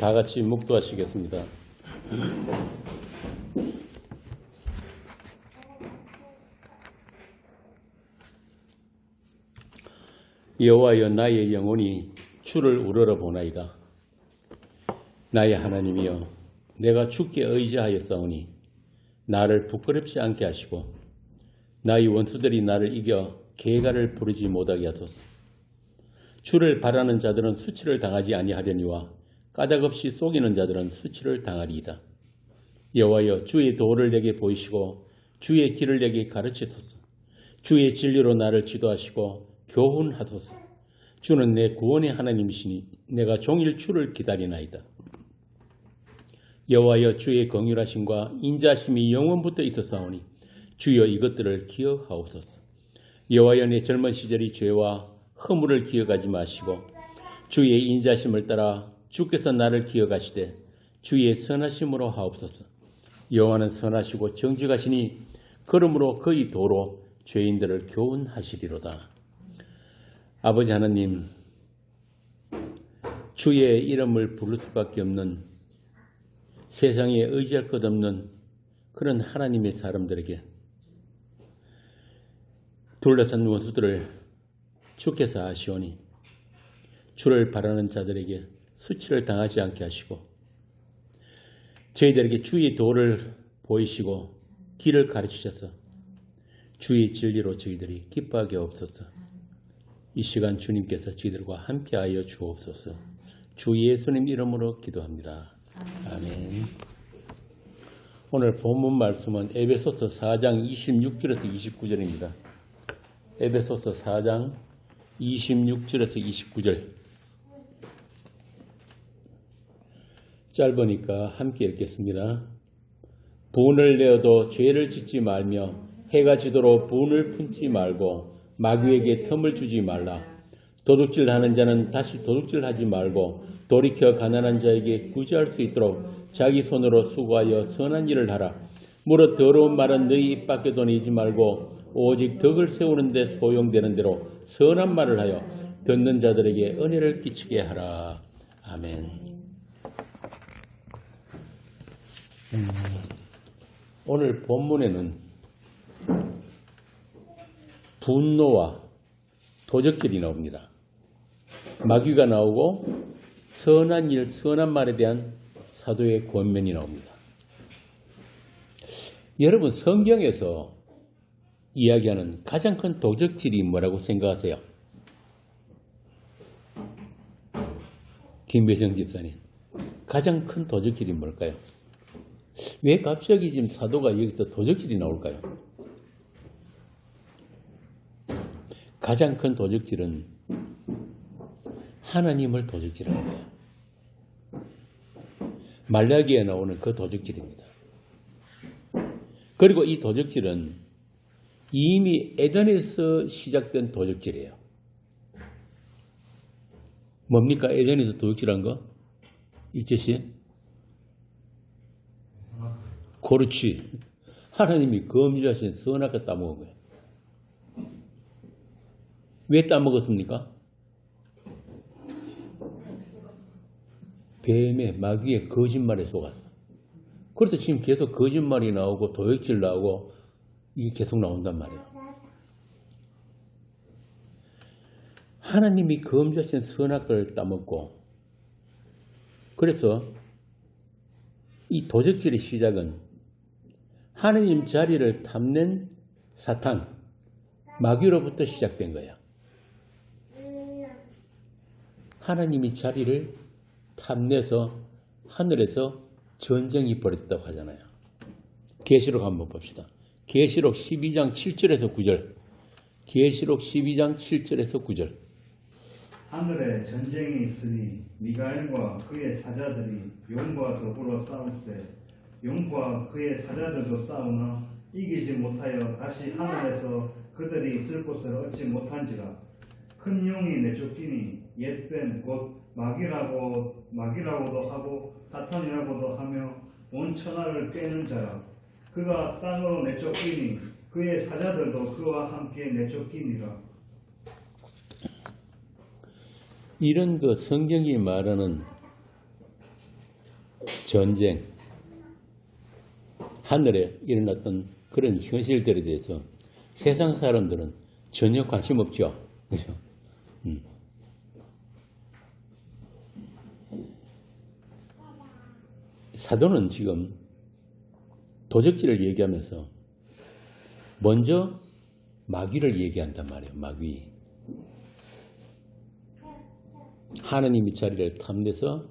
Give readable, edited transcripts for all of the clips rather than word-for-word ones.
다 같이 묵도하시겠습니다. 여호와여, 나의 영혼이 주를 우러러 보나이다. 나의 하나님이여, 내가 주께 의지하였사오니 나를 부끄럽지 않게 하시고 나의 원수들이 나를 이겨 계가를 부르지 못하게 하소서. 주를 바라는 자들은 수치를 당하지 아니하려니와 까닭없이 속이는 자들은 수치를 당하리이다. 여호와여, 주의 도를 내게 보이시고 주의 길을 내게 가르치소서. 주의 진리로 나를 지도하시고 교훈하소서. 주는 내 구원의 하나님이시니 내가 종일 주를 기다리나이다. 여호와여, 주의 긍휼하심과 인자하심이 영원부터 있었사오니 주여 이것들을 기억하옵소서. 여호와여, 내 젊은 시절의 죄와 허물을 기억하지 마시고 주의 인자하심을 따라 주께서 나를 기억하시되 주의 선하심으로 하옵소서. 여호와는 선하시고 정직하시니 그러므로 그의 도로 죄인들을 교훈하시리로다. 아버지 하나님, 주의 이름을 부를 수밖에 없는 세상에 의지할 것 없는 그런 하나님의 사람들에게 둘러싼 원수들을 주께서 아시오니 주를 바라는 자들에게 수치를 당하지 않게 하시고 저희들에게 주의 도를 보이시고 길을 가르치셔서 주의 진리로 저희들이 기뻐하게 하옵소서. 이 시간 주님께서 저희들과 함께하여 주옵소서. 주 예수님 이름으로 기도합니다. 아멘. 오늘 본문 말씀은 에베소서 4장 26절에서 29절입니다. 에베소서 4장 26절에서 29절. 짧으니까 함께 읽겠습니다. 분을 내어도 죄를 짓지 말며 해가 지도록 분을 품지 말고 마귀에게 틈을 주지 말라. 도둑질하는 자는 다시 도둑질하지 말고 돌이켜 가난한 자에게 구제할 수 있도록 자기 손으로 수고하여 선한 일을 하라. 무릇 더러운 말은 너희 입 밖에도 내지 말고 오직 덕을 세우는 데 소용되는 대로 선한 말을 하여 듣는 자들에게 은혜를 끼치게 하라. 아멘. 오늘 본문에는 분노와 도적질이 나옵니다. 마귀가 나오고 선한 일, 선한 말에 대한 사도의 권면이 나옵니다. 여러분, 성경에서 이야기하는 가장 큰 도적질이 뭐라고 생각하세요? 김배성 집사님, 가장 큰 도적질이 뭘까요? 왜 갑자기 지금 사도가 여기서 도적질이 나올까요? 가장 큰 도적질은 하나님을 도적질하는 거예요. 말라기에 나오는 그 도적질입니다. 그리고 이 도적질은 이미 에덴에서 시작된 도적질이에요. 뭡니까? 에덴에서 도적질한 거? 이제씨? 그렇지. 하나님이 금지하신 선악을 따먹은 거예요. 왜 따먹었습니까? 뱀의 마귀의 거짓말에 속았어. 그래서 지금 계속 거짓말이 나오고 도적질 나오고 이게 계속 나온단 말이에요. 하나님이 금지하신 선악을 따먹고, 그래서 이 도적질의 시작은 하나님 자리를 탐낸 사탄, 마귀로부터 시작된 거예요. 하나님이 자리를 탐내서 하늘에서 전쟁이 벌어졌다고 하잖아요. 계시록 한번 봅시다. 계시록 12장 7절에서 9절. 계시록 12장 7절에서 9절. 하늘에 전쟁이 있으니 미가엘과 그의 사자들이 용과 더불어 싸울세 용과 그의 사자들도 싸우나 이기지 못하여 다시 하늘에서 그들이 있을 곳을 얻지 못한지라. 큰 용이 내쫓기니 옛뱀 곧 마귀라고도 하고 사탄이라고도 하며 온 천하를 꿰는 자라. 그가 땅으로 내쫓기니 그의 사자들도 그와 함께 내쫓기니라. 이런 그 성경이 말하는 전쟁, 하늘에 일어났던 그런 현실들에 대해서 세상 사람들은 전혀 관심 없죠. 그죠? 사도는 지금 도적질을 얘기하면서 먼저 마귀를 얘기한단 말이에요. 마귀. 하느님의 자리를 탐내서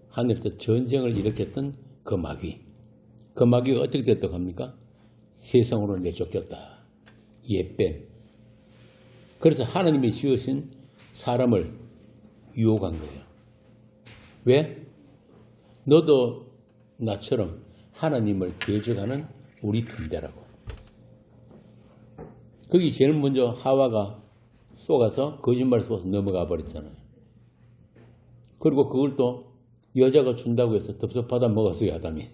하늘에서 전쟁을 일으켰던 그 마귀. 그 마귀가 어떻게 됐다고 합니까? 세상으로 내쫓겼다. 예뱀. 그래서 하나님이 지으신 사람을 유혹한 거예요. 왜? 너도 나처럼 하나님을 대적하는 우리 편대라고. 거기 제일 먼저 하와가 속아서 거짓말을 속아서 넘어가 버렸잖아요. 그리고 그걸 또 여자가 준다고 해서 덥석하다 먹었어요, 아담이.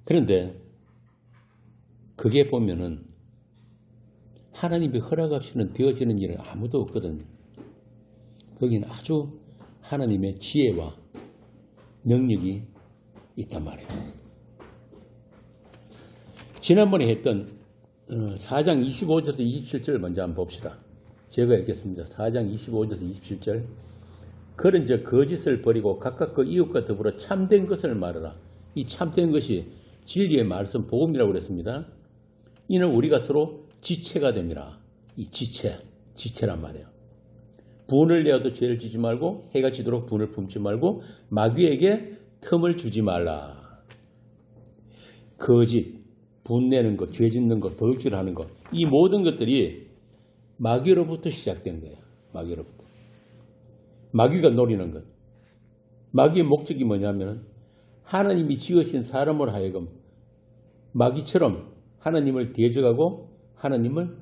그런데 그게 보면은 하나님이 허락 없이는 되어지는 일은 아무도 없거든요. 거기는 아주 하나님의 지혜와 능력이 있단 말이에요. 지난번에 했던 4장 25절에서 27절 먼저 한번 봅시다. 제가 읽겠습니다. 4장 25절에서 27절. 그런 저 거짓을 버리고 각각 그 이웃과 더불어 참된 것을 말하라. 이 참된 것이 진리의 말씀 복음이라고 그랬습니다. 이는 우리가 서로 지체가 됨이라. 이 지체란 말이에요. 분을 내어도 죄를 지지 말고 해가 지도록 분을 품지 말고 마귀에게 틈을 주지 말라. 거짓, 분내는 것, 죄 짓는 것, 도둑질하는 것, 이 모든 것들이 마귀로부터 시작된 거예요. 마귀로부터. 마귀가 노리는 것. 마귀의 목적이 뭐냐면 하나님이 지으신 사람으로 하여금 마귀처럼 하나님을 대적하고 하나님을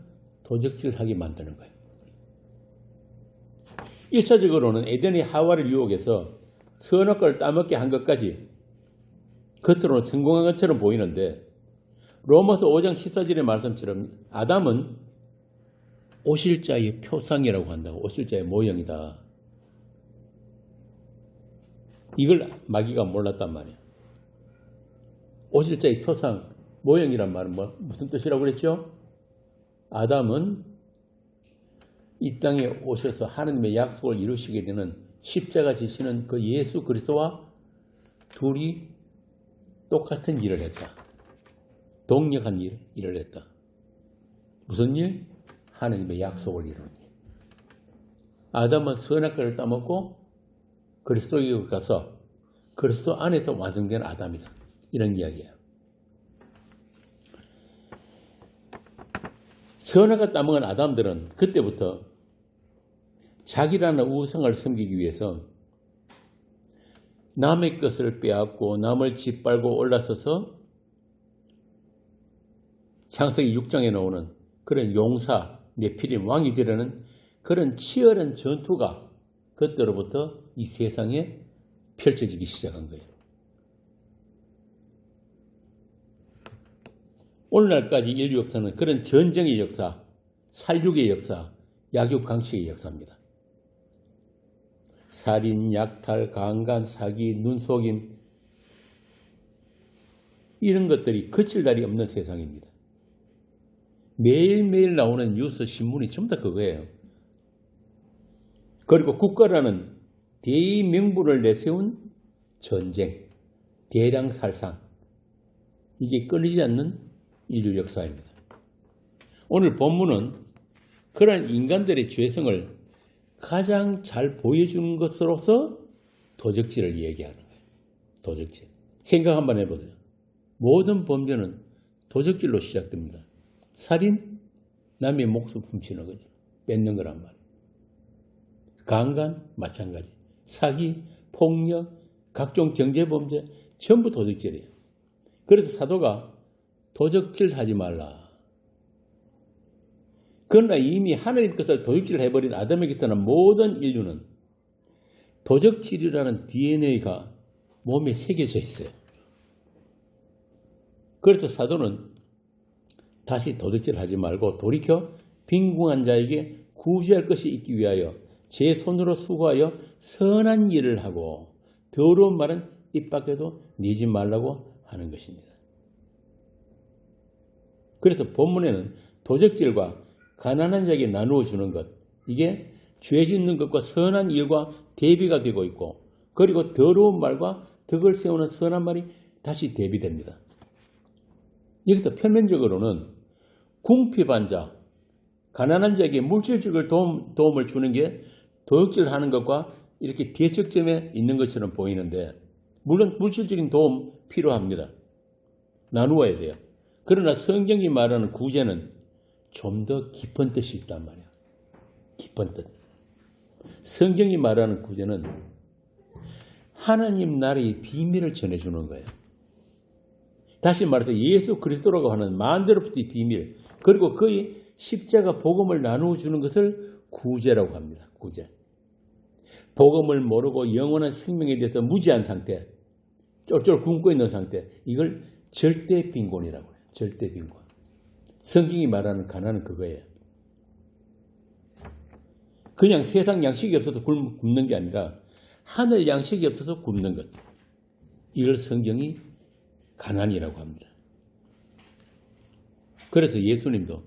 도적질하게 만드는 거예요. 1차적으로는 에덴의 하와를 유혹해서 선악과를 따먹게 한 것까지 겉으로는 성공한 것처럼 보이는데 로마서 5장 14절의 말씀처럼 아담은 오실자의 표상이라고 한다고. 오실자의 모형이다. 이걸 마귀가 몰랐단 말이에요. 오실자의 표상, 모형이란 말은 무슨 뜻이라고 그랬죠? 아담은 이 땅에 오셔서 하나님의 약속을 이루시게 되는 십자가 지시는 그 예수 그리스도와 둘이 똑같은 일을 했다. 동력한 일을 했다. 무슨 일? 하나님의 약속을 이루는 일. 아담은 선악과를 따먹고 그리스도에게 가서 그리스도 안에서 완성된 아담이다. 이런 이야기예요. 선악과 따먹은 아담들은 그때부터 자기라는 우상을 섬기기 위해서 남의 것을 빼앗고 남을 짓밟고 올라서서 창세기 6장에 나오는 그런 용사, 네피림, 왕이 되려는 그런 치열한 전투가 그때로부터 이 세상에 펼쳐지기 시작한 거예요. 오늘날까지 인류 역사는 그런 전쟁의 역사, 살육의 역사, 약육강식의 역사입니다. 살인, 약탈, 강간, 사기, 눈속임 이런 것들이 그칠 날이 없는 세상입니다. 매일매일 나오는 뉴스, 신문이 전부 다 그거예요. 그리고 국가라는 대의명분을 내세운 전쟁, 대량살상 이게 끊이지 않는 인류 역사입니다. 오늘 본문은 그런 인간들의 죄성을 가장 잘 보여주는 것으로서 도적질을 얘기하는 거예요. 도적질. 생각 한번 해보세요. 모든 범죄는 도적질로 시작됩니다. 살인, 남의 목숨 훔치는 거죠. 뺏는 거란 말이에요. 강간, 마찬가지. 사기, 폭력, 각종 경제범죄, 전부 도적질이에요. 그래서 사도가 도적질 하지 말라. 그러나 이미 하나님 것을 도적질 해버린 아담에게 태어난 모든 인류는 도적질이라는 DNA가 몸에 새겨져 있어요. 그래서 사도는 다시 도둑질 하지 말고 돌이켜 빈궁한 자에게 구제할 것이 있기 위하여 제 손으로 수고하여 선한 일을 하고 더러운 말은 입 밖에도 내지 말라고 하는 것입니다. 그래서 본문에는 도적질과 가난한 자에게 나누어 주는 것, 이게 죄 짓는 것과 선한 일과 대비가 되고 있고, 그리고 더러운 말과 덕을 세우는 선한 말이 다시 대비됩니다. 여기서 표면적으로는 궁핍한 자, 가난한 자에게 물질적인 도움을 주는 게 도적질하는 것과 이렇게 대척점에 있는 것처럼 보이는데, 물론 물질적인 도움 필요합니다. 나누어야 돼요. 그러나 성경이 말하는 구제는 좀 더 깊은 뜻이 있단 말이야. 깊은 뜻. 성경이 말하는 구제는 하나님 나라의 비밀을 전해주는 거예요. 다시 말해서 예수 그리스도라고 하는 만대로부터의 비밀, 그리고 그의 십자가 복음을 나누어주는 것을 구제라고 합니다. 구제. 복음을 모르고 영원한 생명에 대해서 무지한 상태, 쫄쫄 굶고 있는 상태, 이걸 절대 빈곤이라고 해요. 절대 빈곤. 성경이 말하는 가난은 그거예요. 그냥 세상 양식이 없어서 굶는 게 아니라 하늘 양식이 없어서 굶는 것. 이걸 성경이 가난이라고 합니다. 그래서 예수님도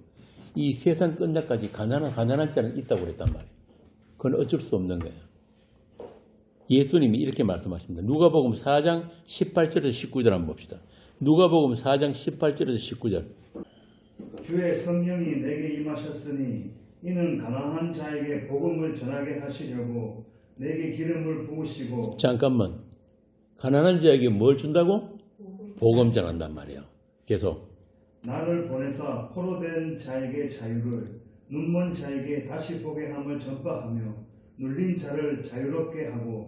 이 세상 끝날까지 가난한 자는 있다고 그랬단 말이에요. 그건 어쩔 수 없는 거예요. 예수님이 이렇게 말씀하십니다. 누가복음 4장 18절에서 19절 한번 봅시다. 누가복음 4장 18절에서 19절. 주의 성령이 내게 임하셨으니 이는 가난한 자에게 복음을 전하게 하시려고 내게 기름을 부으시고. 잠깐만. 가난한 자에게 뭘 준다고? 복음 전한단 말이에요. 계속. 나를 보내사 포로된 자에게 자유를, 눈먼 자에게 다시 보게 함을 전파하며 눌린 자를 자유롭게 하고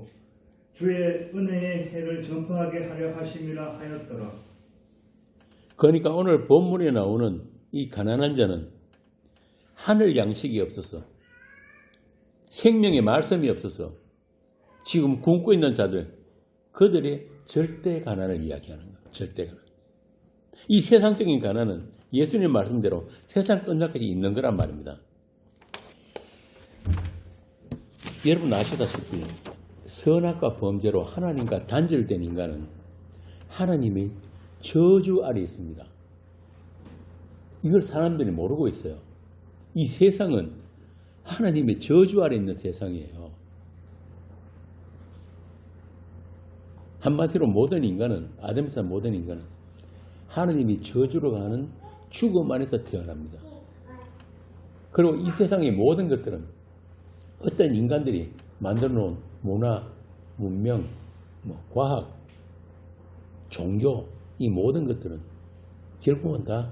주의 은혜의 해를 전파하게 하려 하심이라 하였더라. 그러니까 오늘 본문에 나오는 이 가난한 자는 하늘 양식이 없어서, 생명의 말씀이 없어서 지금 굶고 있는 자들, 그들의 절대 가난을 이야기하는 거예요. 절대 가난. 이 세상적인 가난은 예수님 말씀대로 세상 끝날까지 있는 거란 말입니다. 여러분 아시다시피 선악과 범죄로 하나님과 단절된 인간은 하나님의 저주 아래 있습니다. 이걸 사람들이 모르고 있어요. 이 세상은 하나님의 저주 아래 있는 세상이에요. 한마디로 모든 인간은, 아담에서 모든 인간은 하나님이 저주로 가는 죽음 안에서 태어납니다. 그리고 이 세상의 모든 것들은 어떤 인간들이 만들어 놓은 문화, 문명, 과학, 종교, 이 모든 것들은 결국은 다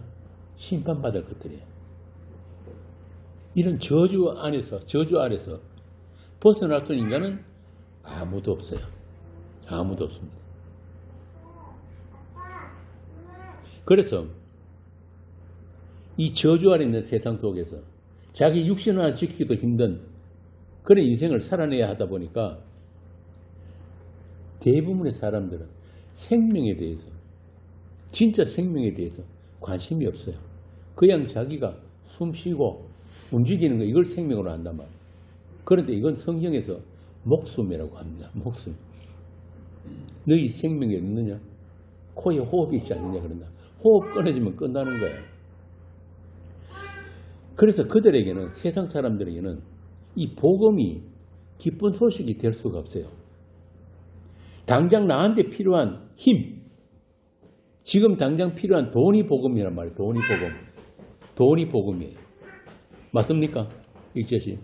심판받을 것들이에요. 이런 저주 아래서 벗어날 수 있는 인간은 아무도 없어요. 아무도 없습니다. 그래서 이 저주 아래 있는 세상 속에서 자기 육신 하나 지키기도 힘든 그런 인생을 살아내야 하다 보니까 대부분의 사람들은 생명에 대해서, 진짜 생명에 대해서 관심이 없어요. 그냥 자기가 숨쉬고 움직이는 거, 이걸 생명으로 한단 말이에요. 그런데 이건 성경에서 목숨이라고 합니다. 목숨. 너희 생명이 없느냐? 코에 호흡이 있지 않느냐? 그런다. 호흡 끊어지면 끝나는 거예요. 그래서 그들에게는, 세상 사람들에게는 이 복음이 기쁜 소식이 될 수가 없어요. 당장 나한테 필요한 힘, 지금 당장 필요한 돈이 복음이란 말이에요. 돈이 복음. 돈이 복음이에요. 맞습니까? 익제시.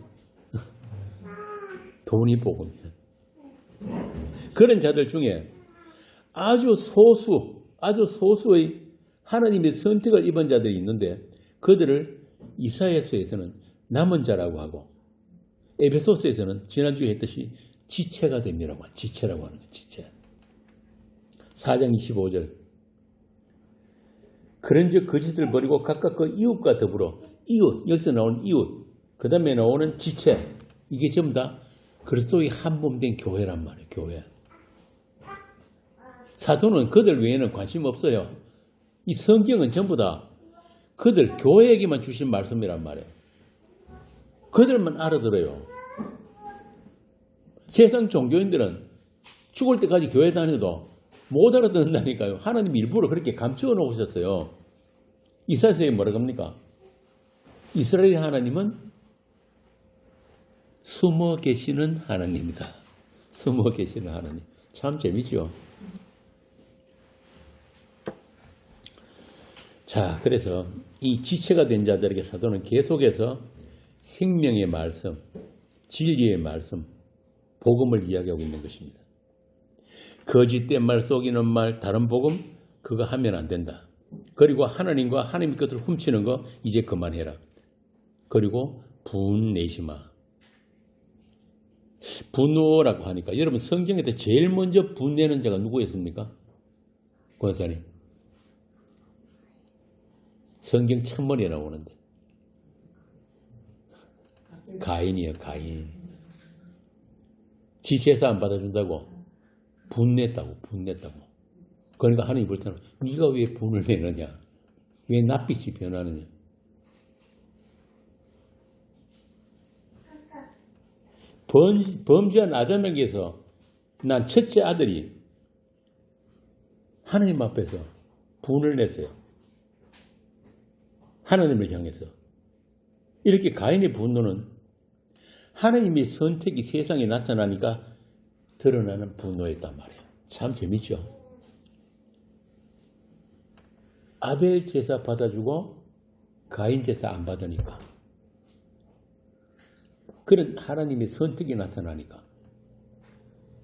돈이 복음이에요. 그런 자들 중에 아주 소수의 하나님의 선택을 입은 자들이 있는데, 그들을 이사야서에서는 남은 자라고 하고, 에베소서에서는 지난주에 했듯이 지체가 됩니다라고 하는, 지체라고 하는 거예요. 지체. 4장 25절. 그런즉 거짓을 버리고 각각 그 이웃과 더불어, 이웃, 여기서 나오는 이웃, 그 다음에 나오는 지체, 이게 전부 다 그리스도의 한 몸 된 교회란 말이에요. 교회. 사도는 그들 외에는 관심 없어요. 이 성경은 전부 다 그들 교회에게만 주신 말씀이란 말이에요. 그들만 알아들어요. 세상 종교인들은 죽을 때까지 교회 다녀도 못 알아듣는다니까요. 하나님 일부러 그렇게 감추어 놓으셨어요. 이사야서에 뭐라고 합니까? 이스라엘 하나님은 숨어 계시는 하나님이다. 숨어 계시는 하나님. 참 재밌죠? 자, 그래서 이 지체가 된 자들에게 사도는 계속해서 생명의 말씀, 진리의 말씀, 복음을 이야기하고 있는 것입니다. 거짓된 말, 속이는 말, 다른 복음 그거 하면 안 된다. 그리고 하나님과 하나님의 것을 훔치는 거 이제 그만해라. 그리고 분내지 마. 분노라고 하니까 여러분 성경에서 제일 먼저 분내는 자가 누구였습니까? 권사님. 성경 첫머리에 나오는데 가인이에요. 가인. 지 제사 안 받아준다고 분냈다고. 그러니까 하나님이 볼 때는 네가 왜 분을 내느냐? 왜 낯빛이 변하느냐? 범죄한 아담에게서 난 첫째 아들이 하나님 앞에서 분을 냈어요. 하나님을 향해서. 이렇게 가인의 분노는 하나님의 선택이 세상에 나타나니까 드러나는 분노였단 말이에요. 참 재밌죠? 아벨 제사 받아주고 가인 제사 안 받으니까. 그런 하나님의 선택이 나타나니까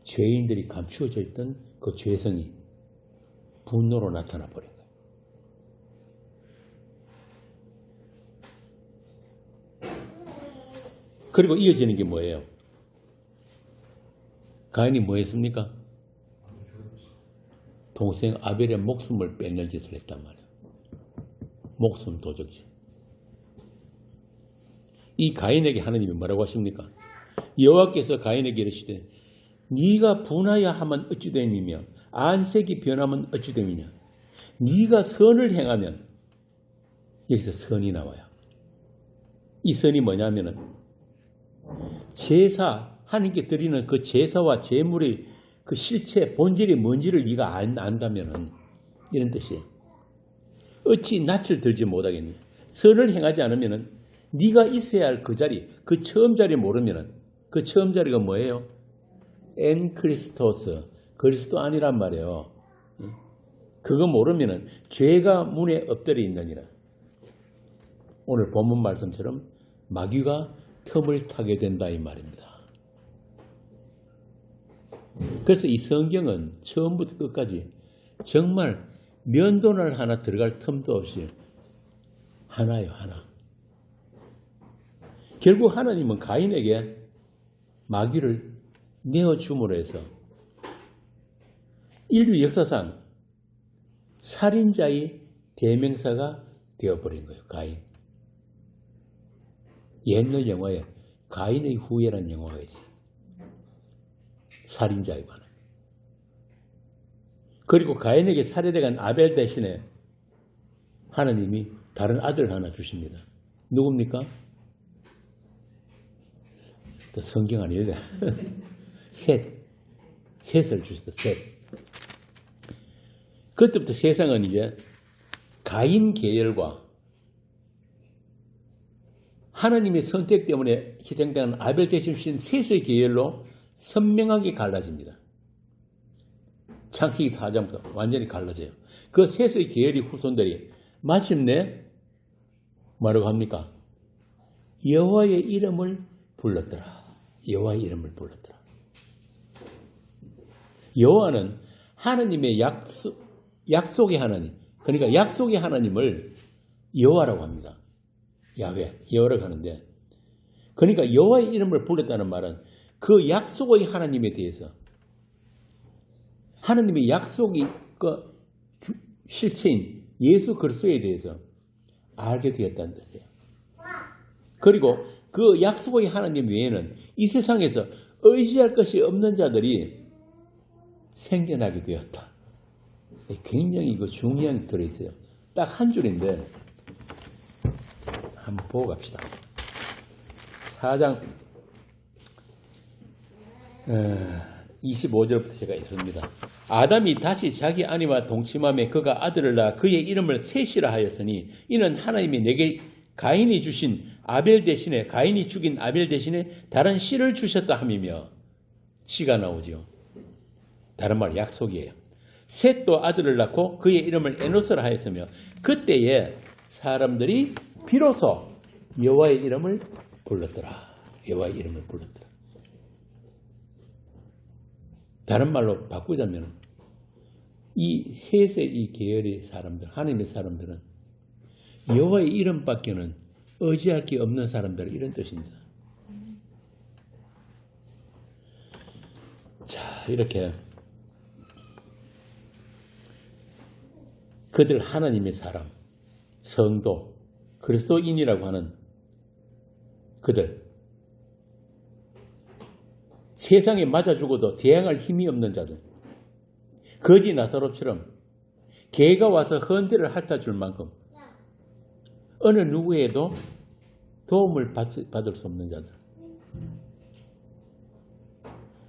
죄인들이 감추어져 있던 그 죄성이 분노로 나타나 버린 거예요. 그리고 이어지는 게 뭐예요? 가인이 뭐 했습니까? 동생 아벨의 목숨을 뺏는 짓을 했단 말이에요. 목숨 도적질. 이 가인에게 하나님이 뭐라고 하십니까? 여호와께서 가인에게 이르시되 네가 분하여 하면 어찌 됨이며 안색이 변하면 어찌 됨이냐. 네가 선을 행하면 여기서 선이 나와요. 이 선이 뭐냐면은 제사 하나님께 드리는 그 제사와 제물의 그 실체 본질이 뭔지를 네가 안다면은 이런 뜻이에요. 어찌 낯을 들지 못하겠냐. 선을 행하지 않으면은 네가 있어야 할 그 자리, 그 처음 자리 모르면은 그 처음 자리가 뭐예요? 엔 크리스토스, 그리스도 아니란 말이에요. 그거 모르면은 죄가 문에 엎드려 있느니라. 오늘 본문 말씀처럼 마귀가 틈을 타게 된다 이 말입니다. 그래서 이 성경은 처음부터 끝까지 정말 면도날 하나 들어갈 틈도 없이 하나요, 하나. 결국 하나님은 가인에게 마귀를 내어줌으로 해서 인류 역사상 살인자의 대명사가 되어버린 거예요. 가인. 옛날 영화에 가인의 후예라는 영화가 있어요. 살인자에 관한. 그리고 가인에게 살해돼간 아벨 대신에 하나님이 다른 아들을 하나 주십니다. 누굽니까? 또 성경 아니에요. 셋을 주셨어요. 셋. 그때부터 세상은 이제 가인 계열과 하나님의 선택 때문에 희생된 아벨 대신 주신 셋의 계열로 선명하게 갈라집니다. 창세기 4장부터 완전히 갈라져요. 그 셋의 계열의 후손들이 마침내 뭐라고 합니까? 여호와의 이름을 불렀더라. 여호와의 이름을 불렀더라. 여호와는 하나님의 약속의 하나님, 그러니까 약속의 하나님을 여호와라고 합니다. 야훼, 여호와라고 하는데, 그러니까 여호와의 이름을 불렀다는 말은 그 약속의 하나님에 대해서 하나님의 약속이 그 실체인 예수 그리스도에 대해서 알게 되었다는 뜻이에요. 그리고 그 약속의 하나님 외에는 이 세상에서 의지할 것이 없는 자들이 생겨나게 되었다. 굉장히 이거 중요한 게 들어있어요. 딱 한 줄인데 한번 보고 갑시다. 4장 25절부터 제가 읽습니다. 아담이 다시 자기 아내와 동침함에 그가 아들을 낳아 그의 이름을 셋이라 하였으니 이는 하나님이 내게 가인이 죽인 아벨 대신에 다른 씨를 주셨다 함이며, 씨가 나오죠. 다른 말 약속이에요. 셋도 아들을 낳고 그의 이름을 에노스라 하였으며 그때에 사람들이 비로소 여호와의 이름을 불렀더라. 여호와의 이름을 불렀더라. 다른 말로 바꾸자면 이 셋의 이 계열의 사람들, 하나님의 사람들은 여호와의 이름밖에는 의지할 게 없는 사람들, 이런 뜻입니다. 자, 이렇게 그들 하나님의 사람, 성도, 그리스도인이라고 하는 그들, 세상에 맞아 죽어도 대항할 힘이 없는 자들, 거지 나사로처럼 개가 와서 헌대를 핥아줄 만큼 어느 누구에도 도움을 받을 수 없는 자들,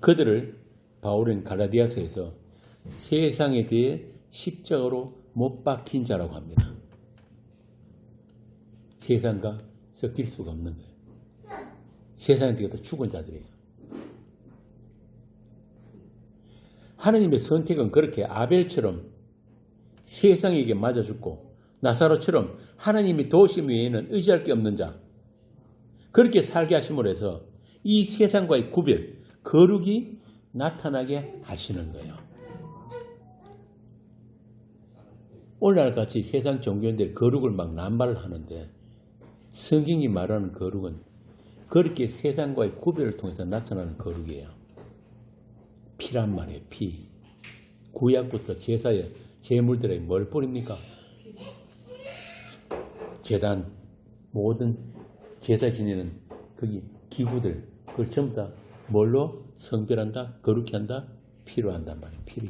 그들을 바울은 갈라디아서에서 세상에 대해 십자가로 못 박힌 자라고 합니다. 세상과 섞일 수가 없는 거예요. 세상에 대해서 죽은 자들이에요. 하나님의 선택은 그렇게 아벨처럼 세상에게 맞아 죽고 나사로처럼 하나님의 도우심 외에는 의지할 게 없는 자, 그렇게 살게 하심으로 해서 이 세상과의 구별, 거룩이 나타나게 하시는 거예요. 오늘날같이 세상 종교인들이 거룩을 막 남발을 하는데 성경이 말하는 거룩은 그렇게 세상과의 구별을 통해서 나타나는 거룩이에요. 피란 말이에요. 피. 구약부터 제사에 제물들에 뭘 뿌립니까? 제단, 모든 제사 지내는 거기 기구들, 그걸 전부 다 뭘로 성별한다? 거룩히 한다? 피로 한단 말이에요. 피로.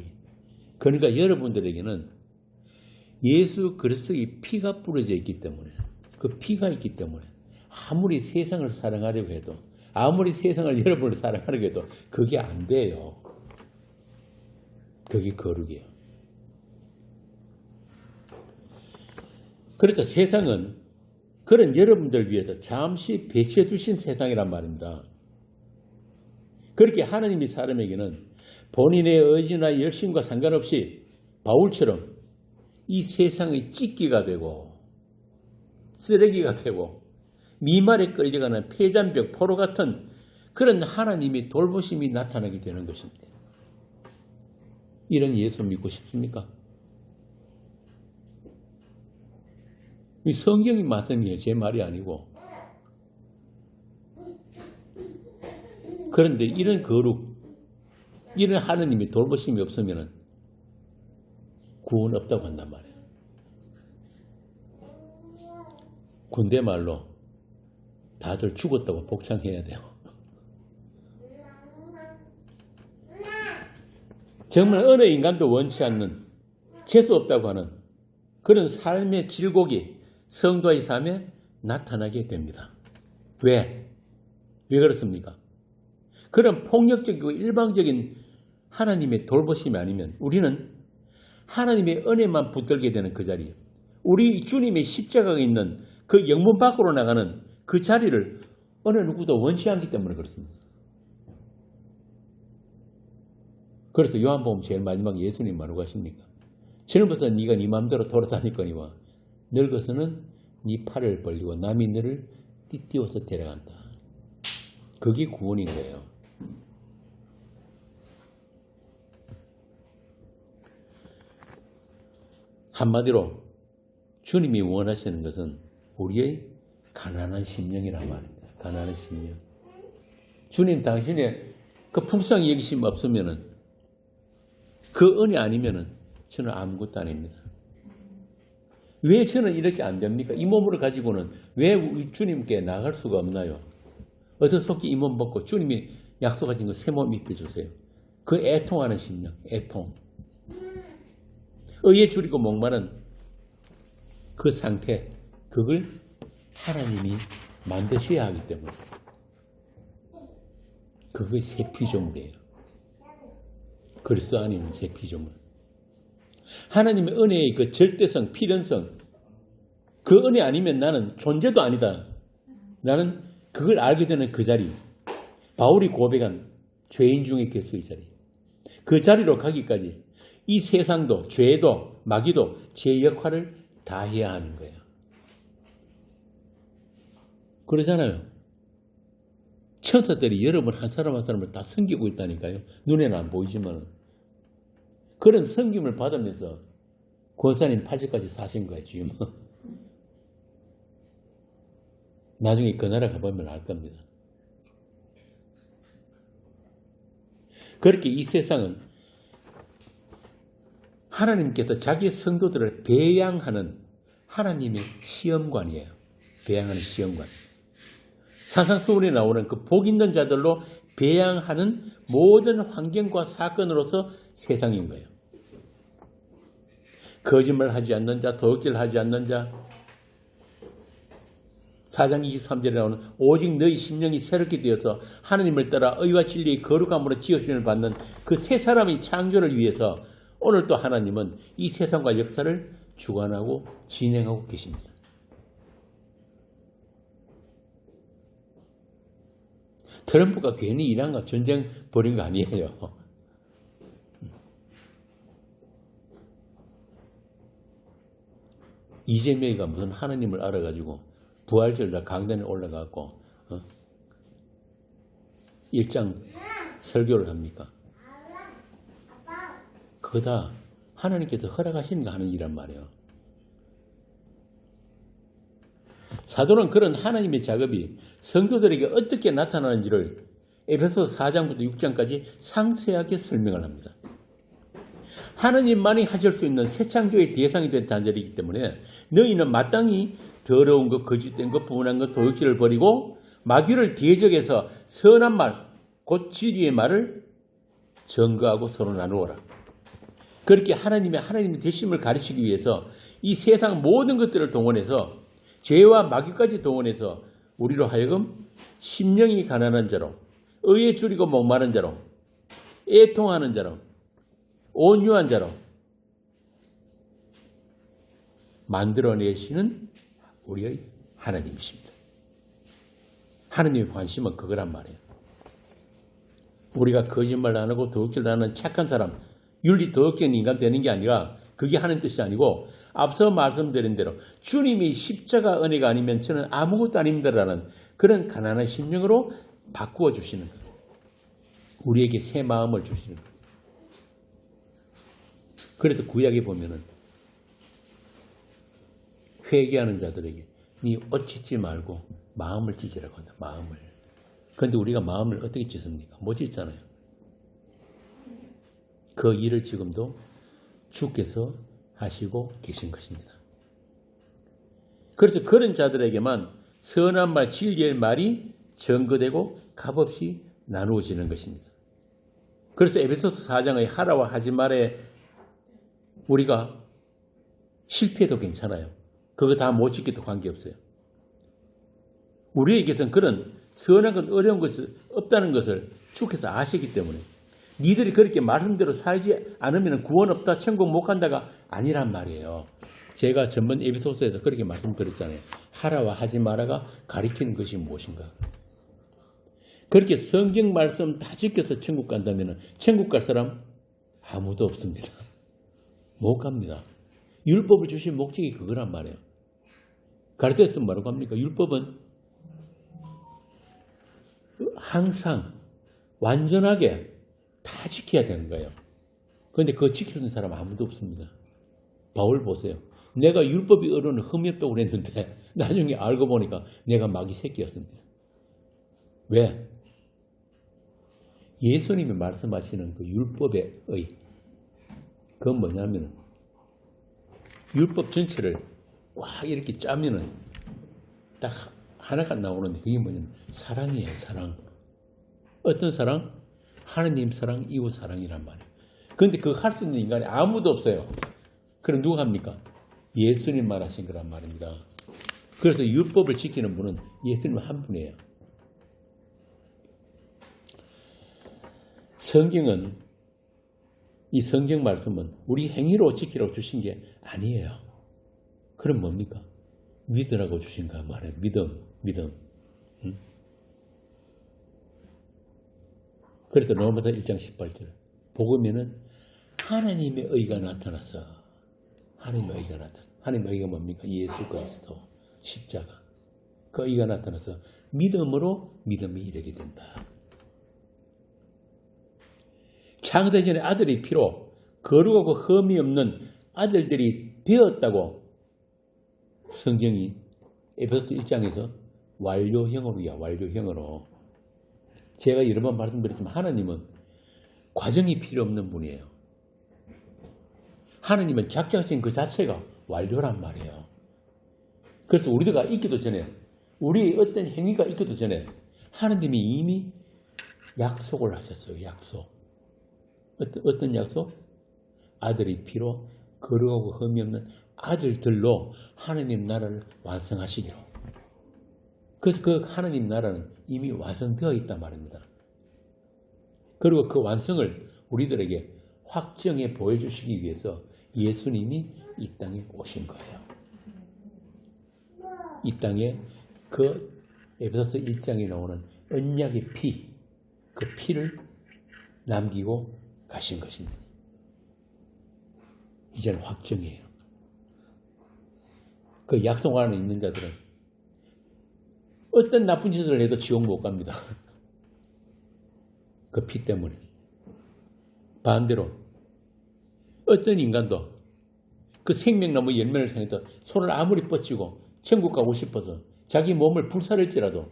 그러니까 여러분들에게는 예수 그리스도의 피가 뿌려져 있기 때문에, 그 피가 있기 때문에 아무리 세상을 사랑하려고 해도, 아무리 세상을 여러분을 사랑하려고 해도 그게 안 돼요. 그게 거룩이에요. 그래서 세상은 그런 여러분들 위해서 잠시 배치해 두신 세상이란 말입니다. 그렇게 하나님이 사람에게는 본인의 의지나 열심과 상관없이 바울처럼 이 세상의 찢기가 되고 쓰레기가 되고 미말에 끌려가는 폐잔벽, 포로 같은 그런 하나님의 돌보심이 나타나게 되는 것입니다. 이런 예수 믿고 싶습니까? 이 성경이 말씀이에요. 제 말이 아니고. 그런데 이런 거룩, 이런 하나님의 돌보심이 없으면 구원 없다고 한단 말이에요. 군대 말로 다들 죽었다고 복창해야 돼요. 정말 어느 인간도 원치 않는, 재수 없다고 하는 그런 삶의 질곡이 성도의 삶에 나타나게 됩니다. 왜? 왜 그렇습니까? 그런 폭력적이고 일방적인 하나님의 돌보심이 아니면 우리는 하나님의 은혜만 붙들게 되는 그 자리, 우리 주님의 십자가가 있는 그 영문 밖으로 나가는 그 자리를 어느 누구도 원치 않기 때문에 그렇습니다. 그래서 요한복음 제일 마지막에 예수님 뭐라고 하십니까? 처음부터 네가 네 마음대로 돌아다니거니와 늙어서는 네 팔을 벌리고 남이 너를 띠띠워서 데려간다. 그게 구원인 거예요. 한마디로 주님이 원하시는 것은 우리의 가난한 심령이란 말입니다. 가난한 심령. 주님 당신의 그 풍성히 여기심 없으면은, 그 은혜 아니면은 저는 아무것도 아닙니다. 왜 저는 이렇게 안 됩니까? 이 몸을 가지고는 왜 우리 주님께 나갈 수가 없나요? 어서 속히 이 몸 벗고 주님이 약속하신 그 새 몸 입혀주세요. 그 애통하는 심령, 애통. 의에 줄이고 목마른 그 상태, 그걸 하나님이 만드셔야 하기 때문에. 그게 새 피조물이에요. 그리스도 안에 있는 새 피조물. 하나님의 은혜의 그 절대성, 필연성, 그 은혜 아니면 나는 존재도 아니다. 나는 그걸 알게 되는 그 자리, 바울이 고백한 죄인 중에 괴수의 자리, 그 자리로 가기까지 이 세상도 죄도 마귀도 제 역할을 다 해야 하는 거예요. 그러잖아요. 천사들이 여러분 한 사람 한 사람을 다 섬기고 있다니까요. 눈에는 안 보이지만 그런 섬김을 받으면서 권사님 80까지 사신 거예요. 지금. 나중에 그 나라 가보면 알 겁니다. 그렇게 이 세상은 하나님께서 자기의 성도들을 배양하는 하나님의 시험관이에요. 배양하는 시험관. 산상수훈에 나오는 그 복 있는 자들로 배양하는 모든 환경과 사건으로서 세상인 거예요. 거짓말하지 않는 자, 도둑질하지 않는 자, 4장 23절에 나오는 오직 너희 심령이 새롭게 되어서 하나님을 따라 의와 진리의 거룩함으로 지으심을 받는 그 새 사람의 창조를 위해서 오늘 또 하나님은 이 세상과 역사를 주관하고 진행하고 계십니다. 트럼프가 괜히 이란과 전쟁 벌인 거 아니에요. 이재명이가 무슨 하나님을 알아가지고 부활절날 강단에 올라가고 일장 설교를 합니까? 그거 다 하나님께서 허락하시는 거 하는 일이란 말이에요. 사도는 그런 하나님의 작업이 성도들에게 어떻게 나타나는지를 에베소서 4장부터 6장까지 상세하게 설명을 합니다. 하나님만이 하실 수 있는 새 창조의 대상이 된 단절이기 때문에 너희는 마땅히 더러운 것, 거짓된 것, 분한 것, 도둑질을 버리고 마귀를 대적해서 선한 말, 곧 진리의 말을 증거하고 서로 나누어라. 그렇게 하나님의 되심을 가르치기 위해서 이 세상 모든 것들을 동원해서 죄와 마귀까지 동원해서 우리로 하여금 심령이 가난한 자로, 의에 줄이고 목마른 자로, 애통하는 자로, 온유한 자로 만들어내시는 우리의 하나님이십니다. 하나님의 관심은 그거란 말이에요. 우리가 거짓말 안 하고 도둑질 안 하는 착한 사람, 윤리 도덕적인 인간 되는 게 아니라 그게 하는 뜻이 아니고 앞서 말씀드린 대로 주님이 십자가 은혜가 아니면 저는 아무것도 아닙니다라는 그런 가난한 심령으로 바꾸어 주시는 거예요. 우리에게 새 마음을 주시는 거예요. 그래서 구약에 보면은 회개하는 자들에게 네 옷 찢지 말고 마음을 찢으라고 한다. 마음을. 그런데 우리가 마음을 어떻게 찢습니까? 못 찢잖아요. 그 일을 지금도 주께서 하시고 계신 것입니다. 그래서 그런 자들에게만 선한 말, 진리의 말이 증거되고 값없이 나누어지는 것입니다. 그래서 에베소서 4장의 하라와 하지 말에 우리가 실패해도 괜찮아요. 그거 다 못 지켜도 관계없어요. 우리에게서는 그런 선한 것, 어려운 것이 없다는 것을 주께서 아시기 때문에 니들이 그렇게 말씀대로 살지 않으면 구원 없다, 천국 못 간다가 아니란 말이에요. 제가 전번 에베소서에서 그렇게 말씀드렸잖아요. 하라와 하지 마라가 가리키는 것이 무엇인가. 그렇게 성경 말씀 다 지켜서 천국 간다면 천국 갈 사람 아무도 없습니다. 못 갑니다. 율법을 주신 목적이 그거란 말이에요. 가르쳐서 뭐라고 합니까? 율법은 항상 완전하게 다 지켜야 되는 거예요. 그런데 그거 지키는 사람 아무도 없습니다. 바울 보세요. 내가 율법이 어려운 흠이 없다고 그랬는데 나중에 알고 보니까 내가 마귀 새끼였습니다. 왜? 예수님이 말씀하시는 그 율법의 의, 그건 뭐냐면 율법 전체를 꽉 이렇게 짜면은 딱 하나가 나오는데 그게 뭐냐면 사랑이에요. 사랑. 어떤 사랑? 하나님 사랑, 이웃 사랑이란 말이에요. 그런데 그거 할 수 있는 인간이 아무도 없어요. 그럼 누가 합니까? 예수님만 하신 거란 말입니다. 그래서 율법을 지키는 분은 예수님 한 분이에요. 성경은 이 성경 말씀은 우리 행위로 지키라고 주신 게 아니에요. 그럼 뭡니까? 믿으라고 주신가 말이에요. 믿음. 응? 그래서 로마서 1장 18절 복음에는 하나님의 의가 나타나서 하나님의 의가 뭡니까? 예수 그리스도 십자가 그 의가 나타나서 믿음으로 믿음이 이르게 된다. 창세전에 아들의 피로 거룩하고 흠이 없는 아들들이 되었다고 성경이 에베소서 1장에서 완료형으로 제가 여러 번 말씀드렸지만 하나님은 과정이 필요 없는 분이에요. 하나님은 작정하신 그 자체가 완료란 말이에요. 그래서 우리가 있기도 전에 우리의 어떤 행위가 있기도 전에 하나님이 이미 약속을 하셨어요. 약속. 어떤 약속? 아들의 피로 거룩하고 흠이 없는 아들들로 하나님 나라를 완성하시기로. 그래서 그 하나님 나라는 이미 완성되어 있단 말입니다. 그리고 그 완성을 우리들에게 확정해 보여주시기 위해서 예수님이 이 땅에 오신 거예요. 이 땅에 그 에베소서 1장에 나오는 언약의 피, 그 피를 남기고 가신 것입니다. 이제는 확정이에요. 그 약속 안에 있는 자들은 어떤 나쁜 짓을 해도 지옥 못 갑니다. 그 피 때문에. 반대로 어떤 인간도 그 생명나무 열매를 향해서 손을 아무리 뻗치고 천국 가고 싶어서 자기 몸을 불살을지라도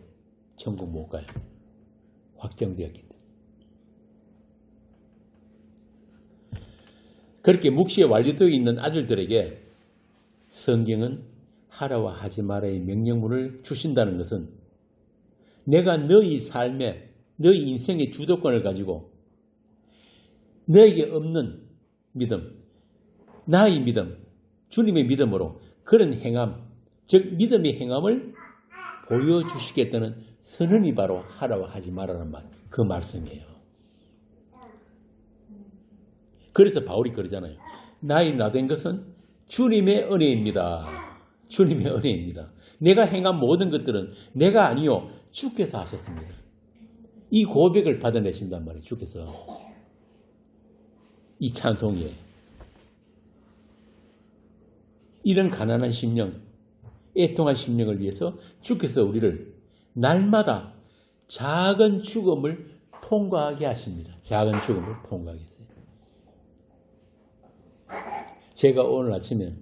천국 못 가요. 확정되었기 때문에. 그렇게 묵시에 완료되어 있는 아들들에게 성경은 하라와 하지 말아의 명령문을 주신다는 것은 내가 너희 삶에 너희 인생의 주도권을 가지고 너에게 없는 믿음, 나의 믿음, 주님의 믿음으로 그런 행함, 즉 믿음의 행함을 보여주시겠다는 선언이 바로 하라와 하지 말아라는 말, 그 말씀이에요. 그래서 바울이 그러잖아요. 나의 나된 것은 주님의 은혜입니다. 주님의 은혜입니다. 내가 행한 모든 것들은 내가 아니요 주께서 하셨습니다. 이 고백을 받아내신단 말이에요. 주께서. 이 찬송이에요. 이런 가난한 심령, 애통한 심령을 위해서 주께서 우리를 날마다 작은 죽음을 통과하게 하십니다. 작은 죽음을 통과하게 하세요. 제가 오늘 아침에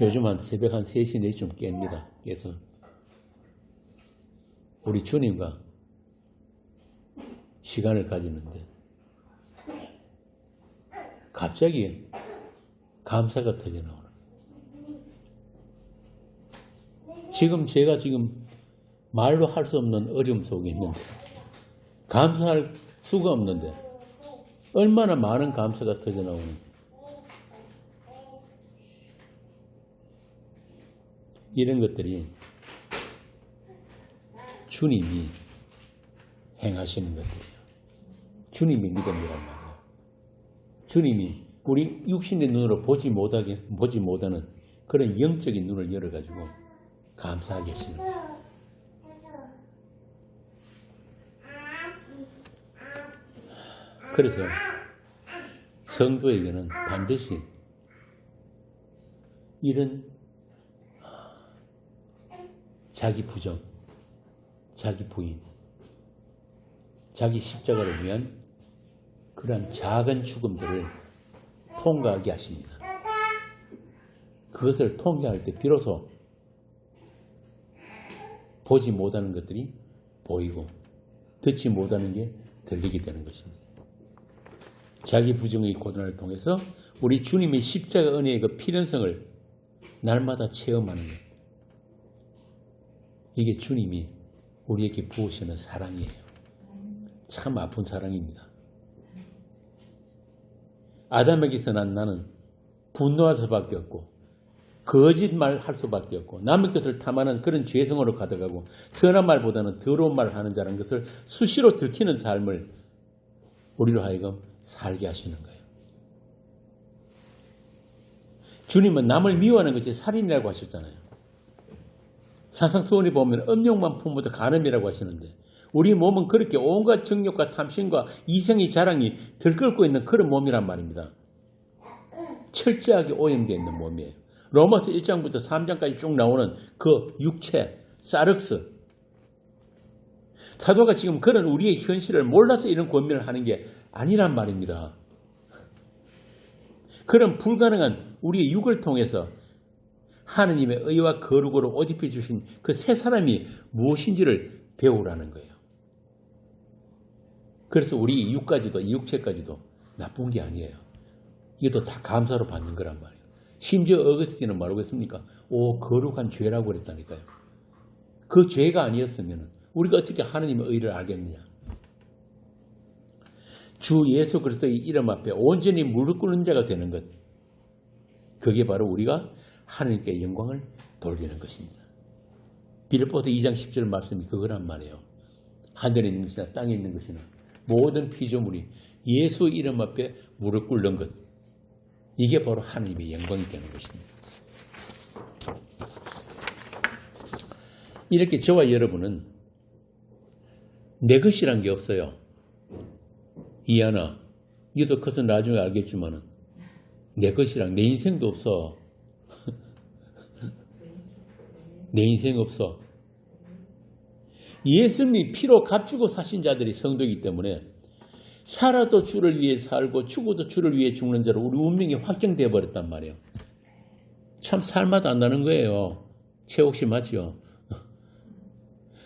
요즘 새벽 한 3시, 4시쯤 깹니다. 그래서 우리 주님과 시간을 가지는데 갑자기 감사가 터져나오는 거예요. 제가 말로 할 수 없는 어려움 속에 있는데 감사할 수가 없는데 얼마나 많은 감사가 터져나오는지. 이런 것들이 주님이 행하시는 것들이에요. 주님의 믿음이란 말이에요. 주님이 우리 육신의 눈으로 보지 못하는 그런 영적인 눈을 열어가지고 감사하게 하시는 거예요. 그래서 성도에게는 반드시 이런 자기 부정, 자기 부인, 자기 십자가를 위한 그러한 작은 죽음들을 통과하게 하십니다. 그것을 통과할 때 비로소 보지 못하는 것들이 보이고 듣지 못하는 게 들리게 되는 것입니다. 자기 부정의 고난을 통해서 우리 주님의 십자가 은혜의 그 필연성을 날마다 체험하는 것. 이게 주님이 우리에게 부으시는 사랑이에요. 참 아픈 사랑입니다. 아담에게서 난 나는 분노할 수밖에 없고 거짓말 할 수밖에 없고 남의 것을 탐하는 그런 죄성으로 가득하고 선한 말보다는 더러운 말을 하는 자라는 것을 수시로 들키는 삶을 우리로 하여금 살게 하시는 거예요. 주님은 남을 미워하는 것이 살인이라고 하셨잖아요. 산상수훈에 보면 음욕만 품어도 간음이라고 하시는데 우리 몸은 그렇게 온갖 정욕과 탐심과 이성의 자랑이 들끓고 있는 그런 몸이란 말입니다. 철저하게 오염되어 있는 몸이에요. 로마서 1장부터 3장까지 쭉 나오는 그 육체, 사륵스. 사도가 지금 그런 우리의 현실을 몰라서 이런 권면을 하는 게 아니란 말입니다. 그런 불가능한 우리의 육을 통해서 하느님의 의와 거룩으로 옷 입혀주신 그 새 사람이 무엇인지를 배우라는 거예요. 그래서 우리 이 육체까지도 나쁜 게 아니에요. 이것도 다 감사로 받는 거란 말이에요. 심지어 어거스틴은 뭐라고 했습니까? 오, 거룩한 죄라고 그랬다니까요. 그 죄가 아니었으면 우리가 어떻게 하느님의 의를 알겠느냐. 주 예수 그리스도의 이름 앞에 온전히 무릎 꿇는 자가 되는 것. 그게 바로 우리가 하느님께 영광을 돌리는 것입니다. 빌립보서 2장 10절 말씀이 그거란 말이에요. 하늘에 있는 것이나 땅에 있는 것이나 모든 피조물이 예수 이름 앞에 무릎 꿇는 것. 이게 바로 하느님의 영광이 되는 것입니다. 이렇게 저와 여러분은 내 것이란 게 없어요. 이하나, 니도 커서 나중에 알겠지만 내 것이랑 내 인생도 없어. 내 인생 없어. 예수님이 피로 값주고 사신 자들이 성도이기 때문에 살아도 주를 위해 살고 죽어도 주를 위해 죽는 자로 우리 운명이 확정되어 버렸단 말이에요. 참 살맛 안 나는 거예요. 최옥 씨 맞죠?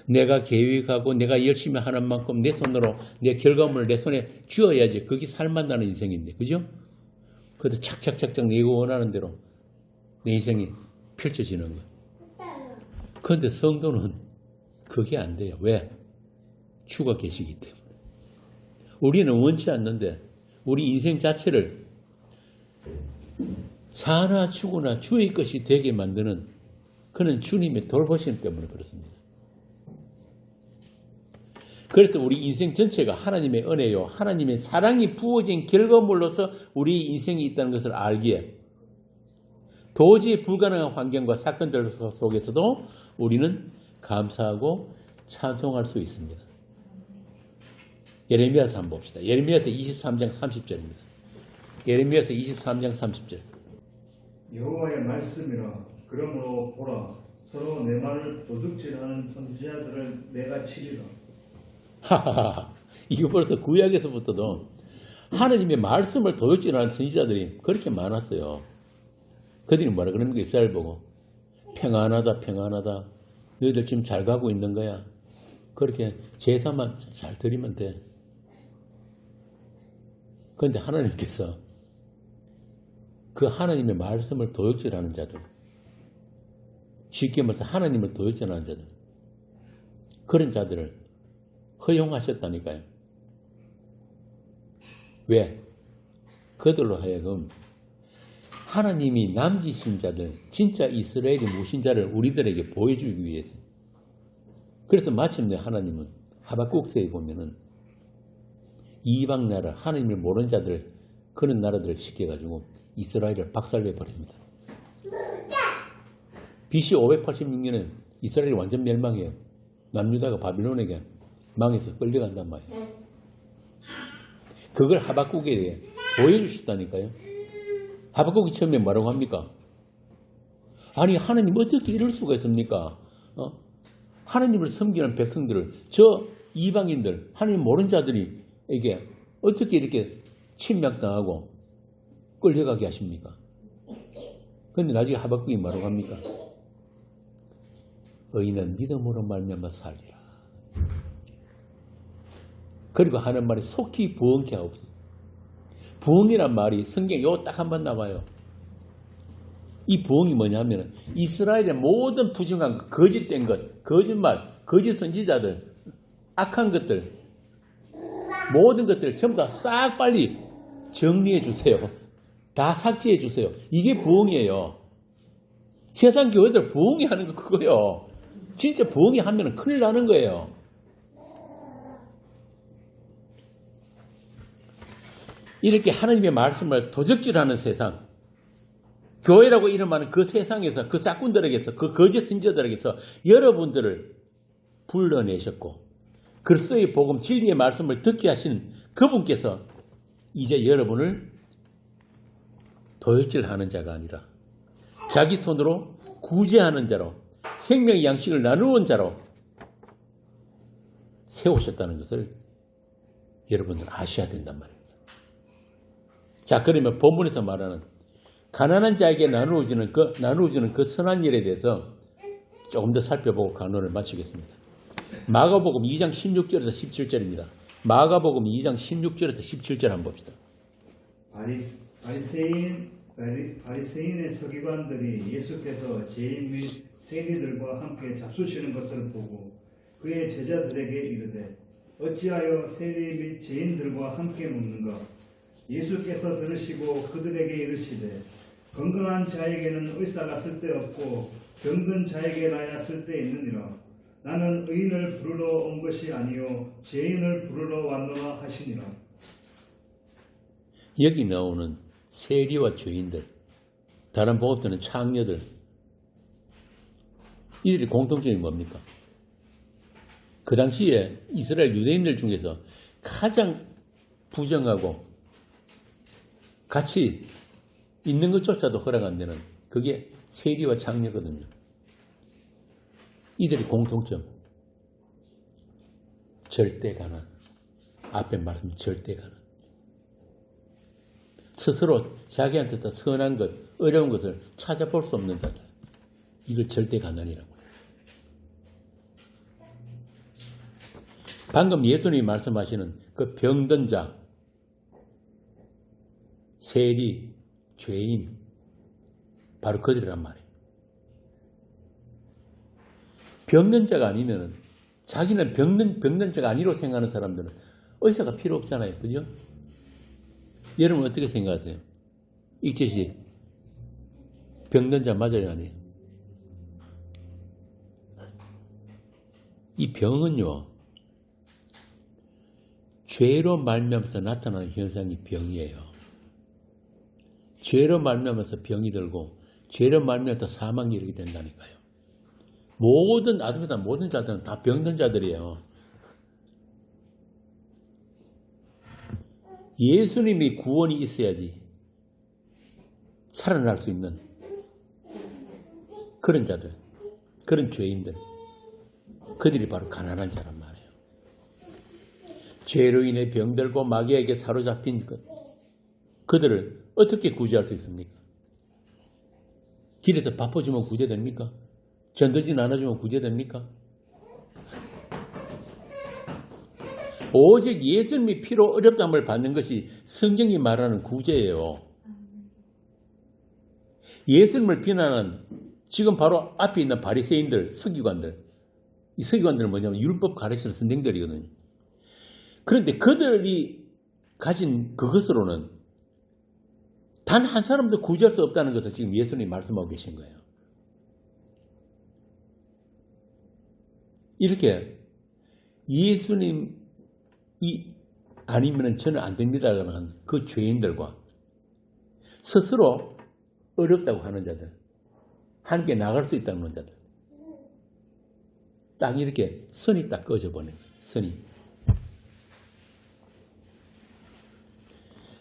내가 계획하고 내가 열심히 하는 만큼 내 손으로 내 결과물을 내 손에 쥐어야지 그게 살맛 나는 인생인데, 그죠? 그래서 착착착착 내가 원하는 대로 내 인생이 펼쳐지는 거예요. 그런데 성도는 그게 안 돼요. 왜? 주가 계시기 때문에. 우리는 원치 않는데 우리 인생 자체를 사나 죽으나 주의 것이 되게 만드는 그는 주님의 돌보심 때문에 그렇습니다. 그래서 우리 인생 전체가 하나님의 은혜요, 하나님의 사랑이 부어진 결과물로서 우리 인생이 있다는 것을 알기에 도저히 불가능한 환경과 사건들 속에서도 우리는 감사하고 찬송할 수 있습니다. 예레미야서 한번 봅시다. 예레미야서 23장 30절입니다. 예레미야서 23장 30절. 여호와의 말씀이라. 그러므로 보라, 서로 내 말을 도둑질하는 선지자들을 내가 치리라. 하하하. 이거 벌써 구약에서부터도 하나님의 말씀을 도둑질하는 선지자들이 그렇게 많았어요. 그들이 뭐라 그러는 거 이스라엘 보고 평안하다 평안하다. 너희들 지금 잘 가고 있는 거야. 그렇게 제사만 잘 드리면 돼. 그런데 하나님께서 그 하나님의 말씀을 도둑질하는 자들, 쉽게 말해서 하나님을 도둑질하는 자들, 그런 자들을 허용하셨다니까요. 왜? 그들로 하여금 하나님이 남기신 자들, 진짜 이스라엘의 무신자를 우리들에게 보여주기 위해서. 그래서 마침내 하나님은 하박국서에 보면은 이방 나라, 하나님을 모르는 자들, 그런 나라들을 시켜가지고 이스라엘을 박살내버립니다. BC 586년에 이스라엘이 완전 멸망해요. 남유다가 바빌론에게 망해서 끌려간단 말이에요. 그걸 하박국에 보여주셨다니까요. 하박국이 처음에 뭐라고 합니까? 아니 하나님 어떻게 이럴 수가 있습니까? 하나님을 섬기는 백성들을, 저 이방인들, 하나님 모르는 자들이 이게 어떻게 이렇게 침략당하고 끌려가게 하십니까? 그런데 나중에 하박국이 뭐라고 합니까? 의인은 믿음으로 말미암아 살리라. 그리고 하는 말이 속히 부흥케 하옵소서. 부흥이란 말이 성경에 요 딱 한 번 나와요. 이 부흥이 뭐냐면 이스라엘의 모든 부정한 것, 거짓된 것, 거짓말, 거짓 선지자들, 악한 것들, 모든 것들을 전부 다 싹 빨리 정리해 주세요. 다 삭제해 주세요. 이게 부흥이에요. 세상 교회들 부흥이 하는 거 그거예요. 진짜 부흥이 하면 큰일 나는 거예요. 이렇게 하나님의 말씀을 도적질하는 세상, 교회라고 이름하는 그 세상에서, 그 싹군들에게서, 그 거짓 선지자들에게서 여러분들을 불러내셨고 그리스도의 복음 진리의 말씀을 듣게 하신 그분께서 이제 여러분을 도적질하는 자가 아니라 자기 손으로 구제하는 자로 생명의 양식을 나누는 자로 세우셨다는 것을 여러분들 아셔야 된단 말입니다. 자, 그러면 본문에서 말하는 가난한 자에게 나누어주는 그 선한 일에 대해서 조금 더 살펴보고 간언을 마치겠습니다. 마가복음 2장 16절에서 17절입니다. 마가복음 2장 16절에서 17절 한번 봅시다. 바리새인의 서기관들이 예수께서 죄인 및 세리들과 함께 잡수시는 것을 보고 그의 제자들에게 이르되 어찌하여 세리 및 죄인들과 함께 먹는가? 예수께서 들으시고 그들에게 이르시되 건강한 자에게는 의사가 쓸데없고 병든 자에게라야 쓸데있느니라. 나는 의인을 부르러 온 것이 아니요 죄인을 부르러 왔노라 하시니라. 여기 나오는 세리와 죄인들, 다른 복음들은 창녀들, 이들의 공통점이 뭡니까? 그 당시에 이스라엘 유대인들 중에서 가장 부정하고 같이 있는 것조차도 허락 안 되는 그게 세리와 창녀거든요. 이들의 공통점, 절대 가난. 앞에 말씀 절대 가난. 스스로 자기한테 더 선한 것, 어려운 것을 찾아볼 수 없는 자들. 이걸 절대 가난이라고 해요. 방금 예수님이 말씀하시는 그 병든 자, 세리, 죄인, 바로 그들이란 말이에요. 병든 자가 아니면은 자기는 병든 자가 아니라고 생각하는 사람들은 의사가 필요 없잖아요. 그죠? 여러분 어떻게 생각하세요? 익재씨, 병든 자 맞아요, 아니에요? 이 병은요, 죄로 말미암아서 나타나는 현상이 병이에요. 죄로 말미암아서 병이 들고 죄로 말미암아서 사망이 이르게 된다니까요. 모든 아담이다 모든 자들은 다 병든 자들이에요. 예수님이 구원이 있어야지 살아날 수 있는 그런 자들, 그런 죄인들, 그들이 바로 가난한 자란 말이에요. 죄로 인해 병들고 마귀에게 사로잡힌 것, 그들을 어떻게 구제할 수 있습니까? 길에서 바빠주면 구제됩니까? 전도지 나눠주면 구제됩니까? 오직 예수님이 피로 어렵다함을 받는 것이 성경이 말하는 구제예요. 예수님을 비난하는 지금 바로 앞에 있는 바리새인들, 서기관들, 이 서기관들은 뭐냐면 율법 가르치는 선생들이거든요. 그런데 그들이 가진 그것으로는 단 한 사람도 구제할 수 없다는 것을 지금 예수님이 말씀하고 계신 거예요. 이렇게 예수님이 아니면 저는 안 됩니다라는 그 죄인들과 스스로 어렵다고 하는 자들, 함께 나갈 수 있다는 하는 자들, 딱 이렇게 선이 딱 꺼져버리는 거예요. 선이.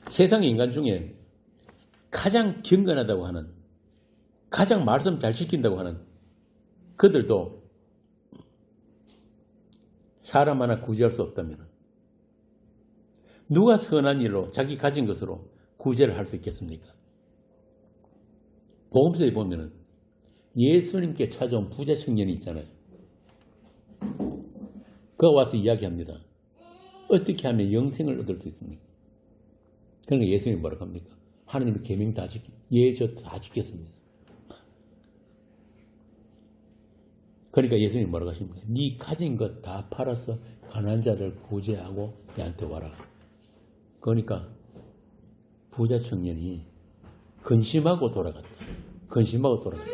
세상의 인간 중에 가장 경건하다고 하는, 가장 말씀 잘 지킨다고 하는 그들도 사람 하나 구제할 수 없다면 누가 선한 일로 자기 가진 것으로 구제를 할 수 있겠습니까? 복음서에 보면은 예수님께 찾아온 부자 청년이 있잖아요. 그가 와서 이야기합니다. 어떻게 하면 영생을 얻을 수 있습니까? 그러니까 예수님이 뭐라고 합니까? 하나님의 계명 다 저 다 지켰습니다. 그러니까 예수님이 뭐라고 하십니까? 네 가진 것 다 팔아서 가난한 자를 구제하고 내한테 와라. 그러니까 부자 청년이 근심하고 돌아갔다. 근심하고 돌아갔다.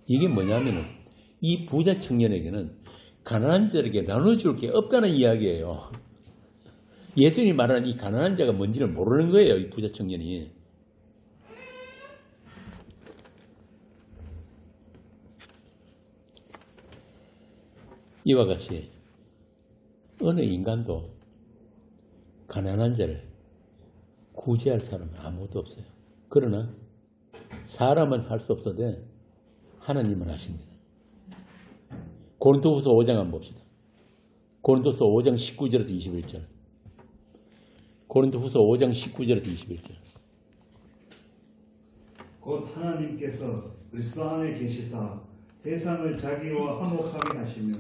이게 뭐냐면은 이 부자 청년에게는 가난한 자에게 나눠줄 게 없다는 이야기예요. 예수님이 말하는 이 가난한 자가 뭔지를 모르는 거예요. 이 부자 청년이. 이와 같이 어느 인간도 가난한 자를 구제할 사람은 아무도 없어요. 그러나 사람은 할 수 없어도 하나님은 하십니다. 고린도후서 5장 한번 봅시다. 고린도후서 5장 19절에서 21절. 고린도후서 5장 19절에서 21절. 곧 하나님께서 그리스도 안에 계시사 세상을 자기와 화목하게 하시며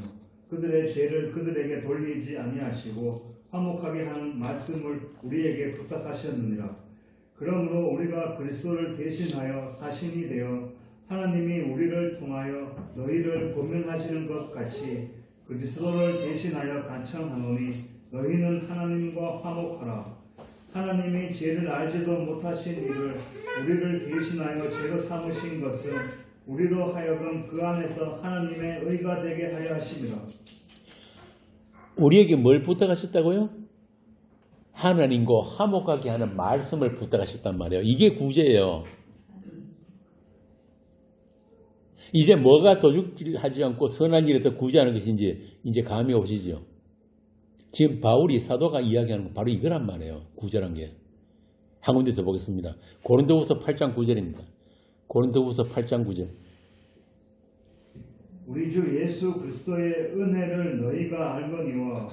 그들의 죄를 그들에게 돌리지 아니하시고 화목하게 하는 말씀을 우리에게 부탁하셨느니라. 그러므로 우리가 그리스도를 대신하여 사신이 되어 하나님이 우리를 통하여 너희를 고면하시는 것 같이 그리스도를 대신하여 간청하노니 너희는 하나님과 화목하라. 하나님이 죄를 알지도 못하신 이를 우리를 대신하여 죄로 삼으신 것은 우리로 하여금 그 안에서 하나님의 의가 되게 하려 하심이라. 우리에게 뭘 부탁하셨다고요? 하나님과 화목하게 하는 말씀을 부탁하셨단 말이에요. 이게 구제예요. 이제 뭐가 도둑질하지 않고 선한 일에서 구제하는 것인지 이제 감이 오시죠. 지금 바울이 사도가 이야기하는 건 바로 이거란 말이에요. 구제란 게. 한 군데서 보겠습니다. 고린도후서 8장 9절입니다. 고린도후서 8장 9절. 우리 주 예수 그리스도의 은혜를 너희가 알거니와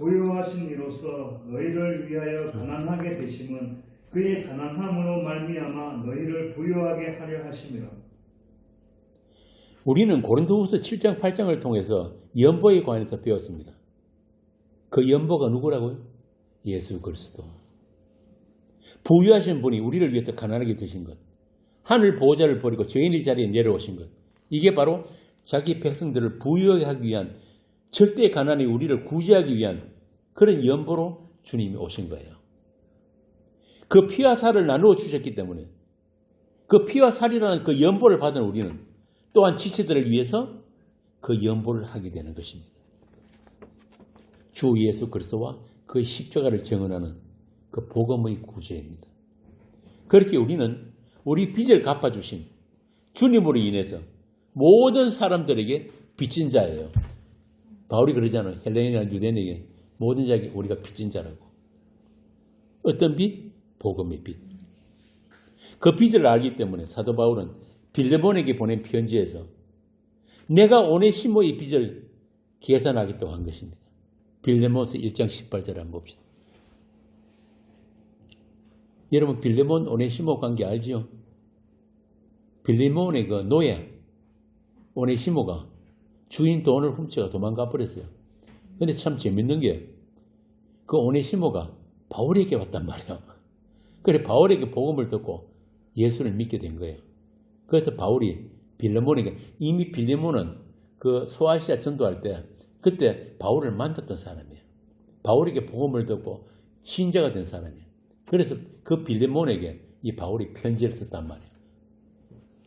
부요하신 이로써 너희를 위하여 가난하게 되심은 그의 가난함으로 말미암아 너희를 부요하게 하려 하심이라. 우리는 고린도후서 7장 8장을 통해서 연보에 관해서 배웠습니다. 그 연보가 누구라고요? 예수 그리스도. 부유하신 분이 우리를 위해서 가난하게 되신 것. 하늘 보호자를 버리고 죄인의 자리에 내려오신 것. 이게 바로 자기 백성들을 부유하게 하기 위한, 절대 가난이 우리를 구제하기 위한 그런 연보로 주님이 오신 거예요. 그 피와 살을 나누어 주셨기 때문에 그 피와 살이라는 그 연보를 받은 우리는 또한 지체들을 위해서 그 연보를 하게 되는 것입니다. 주 예수 그리스도와 그 십자가를 증언하는 그 복음의 구제입니다. 그렇게 우리는 우리 빚을 갚아주신 주님으로 인해서 모든 사람들에게 빚진 자예요. 바울이 그러잖아요. 헬레인이나 유대인에게 모든 자에게 우리가 빚진 자라고. 어떤 빚? 복음의 빚. 그 빚을 알기 때문에 사도 바울은 빌레몬에게 보낸 편지에서 내가 오네시모의 빚을 계산하겠다고 한 것입니다. 빌레몬서 1장 18절 한번 봅시다. 여러분 빌레몬 오네시모 관계 알지요? 빌레몬의 그 노예 오네시모가 주인 돈을 훔쳐가 도망가 버렸어요. 근데 참 재밌는 게 그 오네시모가 바울에게 왔단 말이에요. 그래 바울에게 복음을 듣고 예수를 믿게 된 거예요. 그래서 바울이 빌레몬에게, 이미 빌레몬은 그 소아시아 전도할 때 그때 바울을 만났던 사람이에요. 바울에게 복음을 듣고 신자가 된 사람이에요. 그래서 그 빌레몬에게 이 바울이 편지를 썼단 말이에요.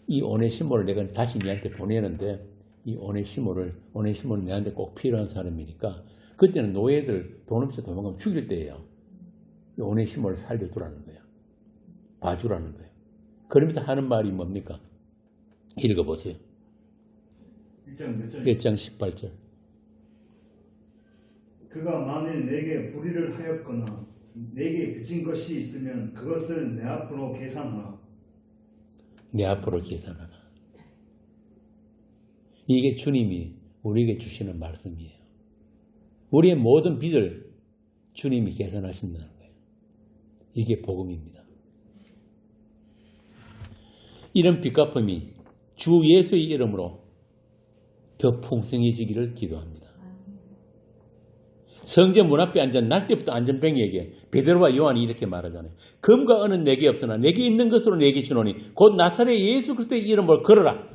이 오네시모를 내가 다시 네한테 보내는데 이 오네시모는 내한테 꼭 필요한 사람이니까 그때는 노예들 돈 없이 도망가면 죽일 때예요. 이 오네시모를 살려두라는 거예요. 봐주라는 거예요. 그러면서 하는 말이 뭡니까? 읽어보세요. 1장 18절. 그가 만일 내게 불의를 하였거나 내게 빚진 것이 있으면 그것을 내 앞으로 계산하라. 내 앞으로 계산하라. 이게 주님이 우리에게 주시는 말씀이에요. 우리의 모든 빚을 주님이 계산하신다는 거예요. 이게 복음입니다. 이런 빚갚음이 주 예수의 이름으로 더 풍성해지기를 기도합니다. 성전 문 앞에 앉은 날 때부터 안전뱅이에게 베드로와 요한이 이렇게 말하잖아요. 금과 은은 내게 없으나 내게 있는 것으로 내게 주노니 곧 나사렛 예수 그리스도의 이름을 걸어라.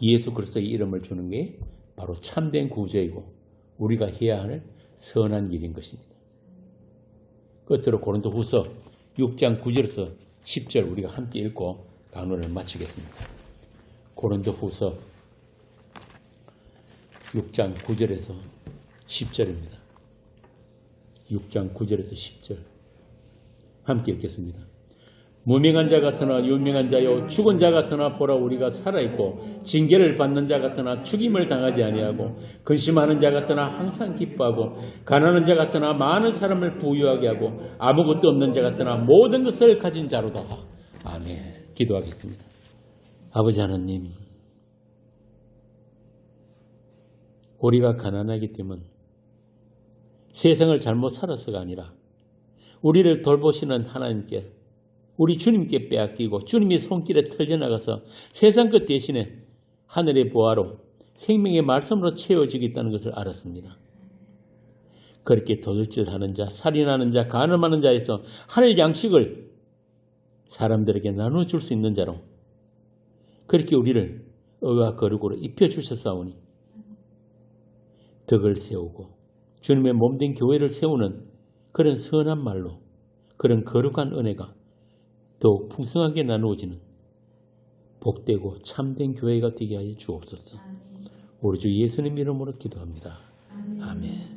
예수 그리스도의 이름을 주는 게 바로 참된 구제이고 우리가 해야 할 선한 일인 것입니다. 끝으로 고린도후서 6장 9절에서 10절 우리가 함께 읽고 강론을 마치겠습니다. 고린도후서 6장 9절에서 10절입니다. 6장 9절에서 10절 함께 읽겠습니다. 무명한 자 같으나 유명한 자요 죽은 자 같으나 보라 우리가 살아있고 징계를 받는 자 같으나 죽임을 당하지 아니하고 근심하는 자 같으나 항상 기뻐하고 가난한 자 같으나 많은 사람을 부유하게 하고 아무것도 없는 자 같으나 모든 것을 가진 자로다. 아멘. 기도하겠습니다. 아버지 하나님, 우리가 가난하기 때문에 세상을 잘못 살아서가 아니라 우리를 돌보시는 하나님께, 우리 주님께 빼앗기고 주님이 손길에 털려나가서 세상 것 대신에 하늘의 보화로 생명의 말씀으로 채워지겠다는 것을 알았습니다. 그렇게 도둑질하는 자, 살인하는 자, 간음하는 자에서 하늘 양식을 사람들에게 나눠줄 수 있는 자로 그렇게 우리를 의와 거룩으로 입혀주셨사오니 덕을 세우고 주님의 몸된 교회를 세우는 그런 선한 말로 그런 거룩한 은혜가 더욱 풍성하게 나누어지는 복되고 참된 교회가 되게 하여 주옵소서. 우리 주 예수님 이름으로 기도합니다. 아멘.